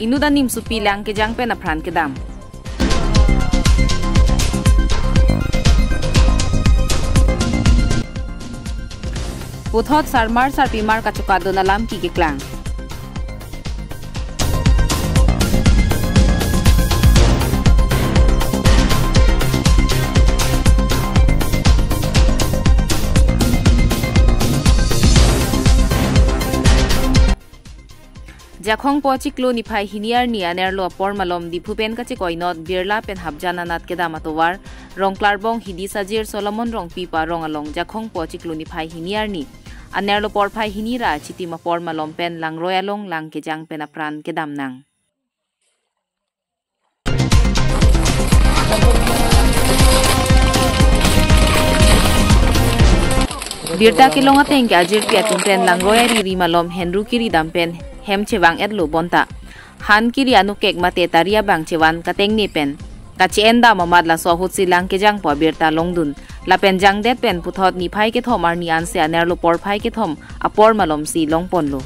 Enut animsopi langkejang pen apran kedam. Enut Asarpimar kacukado na lam kikiklang. Jakhong pochiklo ni phai hiniar ni anerlo por malom dipupen kache koinot birla pen habjana nat kedam atowar rongklarbong hidi sajir solomon rong pipa rong along jakhong pochiklo ni phai hiniar ni anerlo por phai hinira chiti ma por malom pen lang royalong lang kejang pen apran kedam nang birta kilong ateng ke ajir piatun pen lang royari ri malom henru kiri dampen hem chewang etlo bonta han kiri anu kek mate taria bang chewan kateng ni pen kachi enda mamad la so hut silang kejang po birta longdun lapen jang det pen puthot ni phai ke thom ar ni an se anerlo por phai ke thom apor malom si longpon lo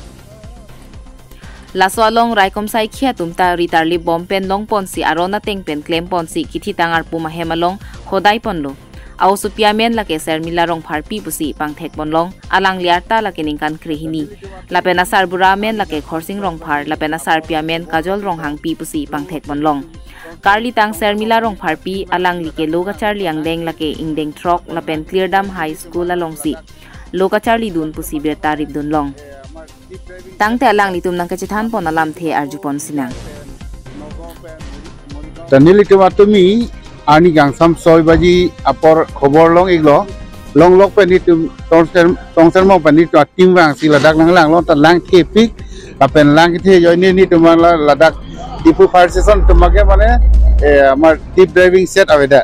la so long raikom sai khia tumta ritarli bom pen longpon si arona teng pen claim pon si kithi tangar puma hemalong khodai pon lo au supiamen la ke ser milarong pharpi pusi pangthek bonlong alang liarta la ke ningkan krihini lapen asar buramen la ke khorsing rong phar lapen asar piamen kajol rong hangpi pusi pangthek bonlong karli tang ser milarong pharpi alang like lokachar liang deng la ke ingdeng throk lapen kedam high school along si lokachar li dun pusi bertarip dun long tangte alang litum nang kachithan pon alam the arjupon sinang tanili ke watumi ani gangsam soy baji apor khobor long iglo long lok pe ni tum tongser mo pa ni to tim wang si ladak lang long ta lang the pik apen lang the joy ni tum ladak dipu fire station tumage mane amar deep driving set aveda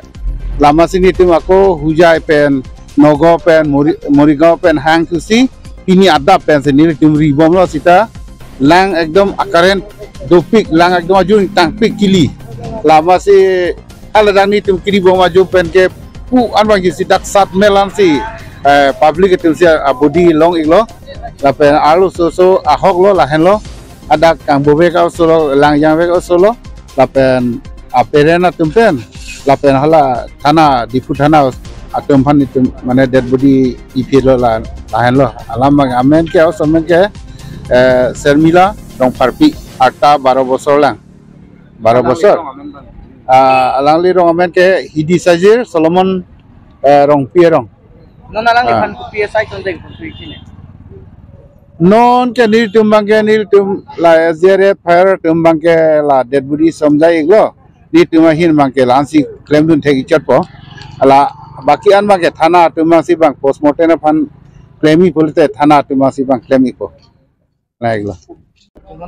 lama sini tum ako hujai pen nogo pen morigao pen hang kusi ini ada pen sini tum ribom lo sita lang ekdom akaren dopik lang ekdom ajun tang pik kili lama si aladang ni tum kiri boma jo pen ke pu anwang si dak sat melan si public tum si body long iglo la pen alu so ahok lo la hen lo ada kang bobe ka solo lang yang ve solo la pen aperena tum pen la pen hala thana dipu thana atum phan tum mane dead body ipir lo la hen lo alam amen ke amen ke sermila dong parpi arta 12 bosor lang 12 bosor alang li rong amen ke hidi sajir solomon rong pierong non alang li pan kupie sai ton deng pun sini non ke nil tumbang ke nil tum la zere fire tumbang ke la dead body somjai iglo ni tumahin mang ke lansi claim dun thegi chat po ala baki an mang ke thana tumbang si bang postmortem fan claimi polite thana tumbang si bang claimi po la iglo kalau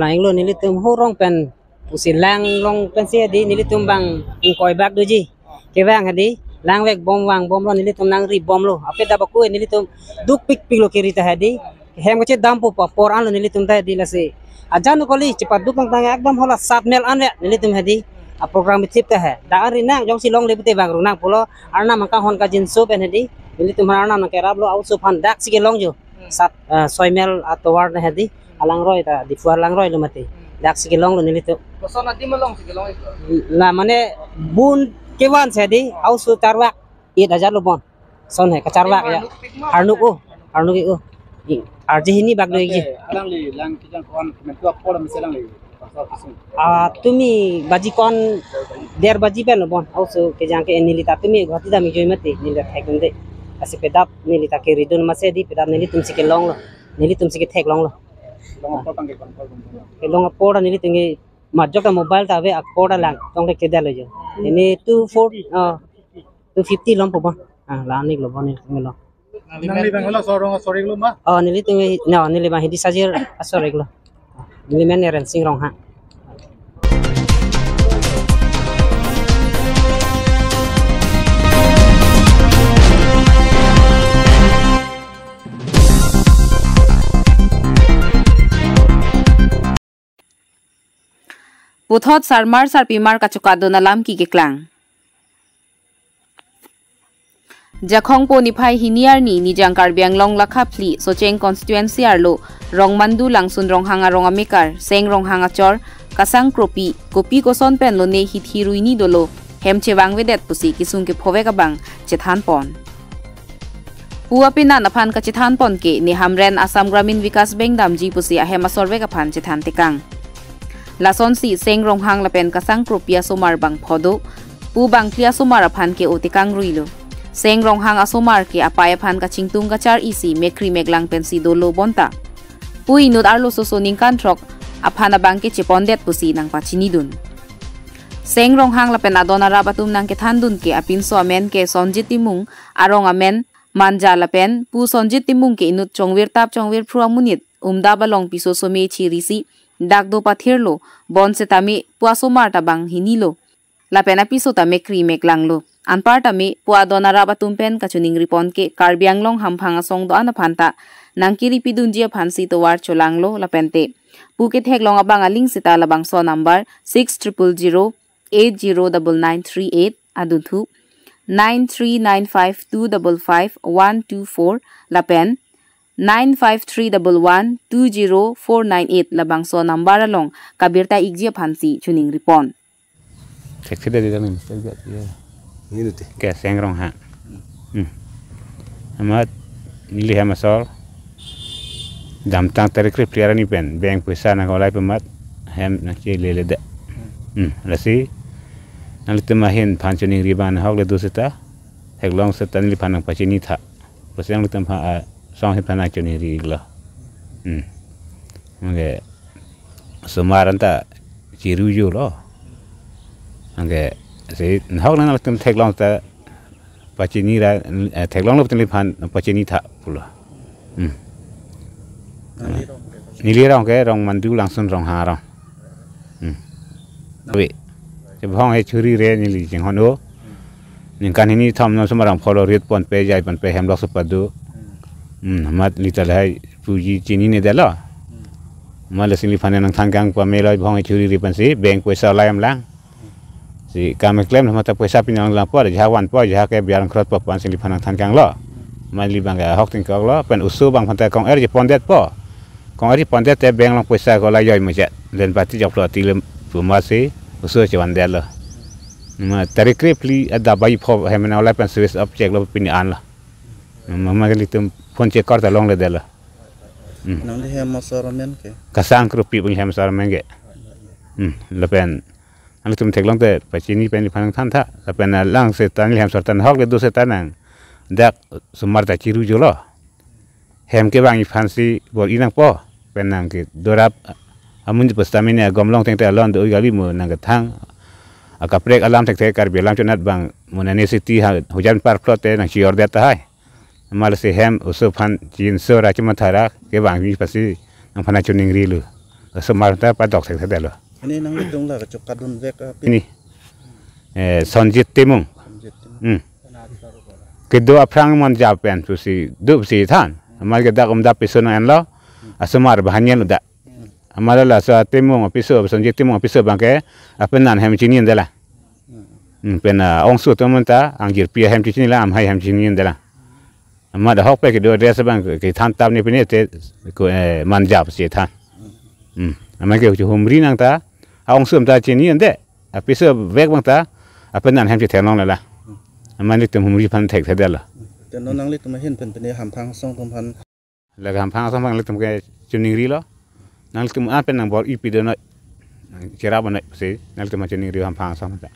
yang lo nilitum horong pen pusi lang long pen sia di nilitum bang ingkoi bag doji kewang hadi lang wek bom lo nilitum nang ri bom lo ape da baku nilitum duk pik lo kiri ta hadi hem ko che dampu pa por an lo nilitum ta di lase ajan ko li cepat duk tang ekdam hola 7 mel an nilitum hadi a program tip ta hai da ari nang jong si long le bute bang runang pulo arna mangka hon ka jin so pen hadi nilitum arna nang kerab lo out so pan dak si long jo sat soimel atau warna hadi alang roy ta di fuar lang roy lo mati dak sikilong lo nilito sona di malong sikilong la mane bun kewan hadi au su tarwak it aja lo bon son he kacarwak ya harnuk o arje hini bag lagi alang li lang kijang kon metu apor misalang li tumi baji kon der baji pel bon au su kejang ke nilita tumi gati da mi joy mati nilat hekunde asi pedap nilita ke ridun masih di pedap nilitum sikit long lo nilitum sikit thek long lo long apora nilitum ke majok ka mobile ta ave apora lang tong ke kedal jo ini 250 long po ba la ni lo bon ni lo nang li bang lo sorry lo ma nilitum no nilima hidi sajir asore lo nilimen ren sing rong ha Enut Asarpimar kacukado na lam kikiklang. Jakhong po ni Pai Hiniar ni Nijang Karbiang Long Lakhapli Socheng constituency arlo rong mandu langsun rong hanga rong amikar seng rong hanga chor kasang kropi kopi koson pen lo ne hit hiruini dolo hem chewang vedet pusi kisung ke phove ka bang chethan pon Puapina naphan ka chethan pon ke ni Hamren Assam Gramin Vikas Bank damji pusi ahem asorve ka phan chethan tekang Lason si seng rong hang lapen kasang kropia somar bang phodo pu bang klia somar aphan ke otikang ruilo Seng rong hang asomar ke apaya phan ka chingtung ka char isi mekri meglang pensi dolo bonta. Pui Enut arlo soso ningkan trok aphana bang ke chepondet pusi nang pachini dun. Seng rong hang lapen adona rabatum nang ke thandun ke apin so amen ke sonjit timung arong amen manja lapen pu sonjit timung ke Enut chongwir phruang munit umda balong piso some chirisi dakdo pathirlo bon setami puasomar ta bang hinilo. Lapena piso ta mekri meglanglo. Anpar tami pua dona raba tumpen kachuning ripon ke Karbiang Long hamphanga song do ana phanta nangkiri pidunjia phansi to war cholanglo lapente puke theklong abang aling sita labang so number 6000809938 aduthu 9395255124 lapen 9531120498 labang so number along kabirta igjia phansi chuning ripon Seksida di dalam misal ini tu ke sengrong ha amat nilih amasol dam tang tarik priara ni pen bank pesa na golai pemat hem na ci lele da lasi nali temahin panchoni riban hok le dosita heglong setan li panang pachini tha pasang lutam ha song he panang choni rigla mage sumaranta ciruju lo mage si hok nang lutam heglong ta pachini ra heglong lutam li pan pachini tha pula nilirong ke rong mandu langsung rong harong we sebong he churi re nili jing hono ningkan ini thom no sumarang pholo rit pon pe jai pon pe hem lok supadu mat lital hai puji chini ne dalo mala sili phane nang thanggang pa meloi bong he churi ri pan si bank paisa layam lang si kame claim mata paisa pinang la por jawan po ja ke biar khrot pa pan sili phanang thanggang lo mali bangga hok ting kok lo pen usu bang phanta kong er je pondet po kong ari pondet te bank lang paisa ko la yoi majet len pati jok lo tilem pumasi usu jawan del lo ma tarikre pli ada bai pho hemna la pen service object lo pini an la mama gali tum phone check karta long le del nang le hem masaramen ke kasang krupi pun hem sar menge la pen an tum tek long te pachini pen phanang than tha la pen lang se tan hem sar tan hok le do se tanang dak sumar ta chiru jolo hem ke bang fansi bol inang po pen nang ke dorap amun di pastamine gomlong teng te alon do gali mo nang thang akaprek alam tek tek kar bilang chonat bang monane city hujan par plote nang chior data hai mal se hem usu phan chin so ra chima thara ke bang mi pasi nang phana chuning ri lu sumar ta pa dok tek te lo ini nang le dong la ka chokadun vek ini sonjit timung kedo aprang mon japen pusi du si than amal ke dak da pisona en lo asumar bahanyen lu da amala la sa timung piso sonjit timung piso bangke apenan hem chinin dela pena ong su to monta angjir pia hem chinin la am hai hem chinin dela amma da hok pe ke do res bang ke than tam ni pene te ko manjab si than amma ke chu humri nang ta ong su ta chinin de piso vek bang ta apenan hem chi thenong la amma ni tum humri phan thek thedela te no nang le tum hen pen pen ham phang song tum phan la ham phang song bang le tum ke chuning ri lo nang tum a pen nang bor ipi de no kira ban se nang tum chuning ri ham phang song ta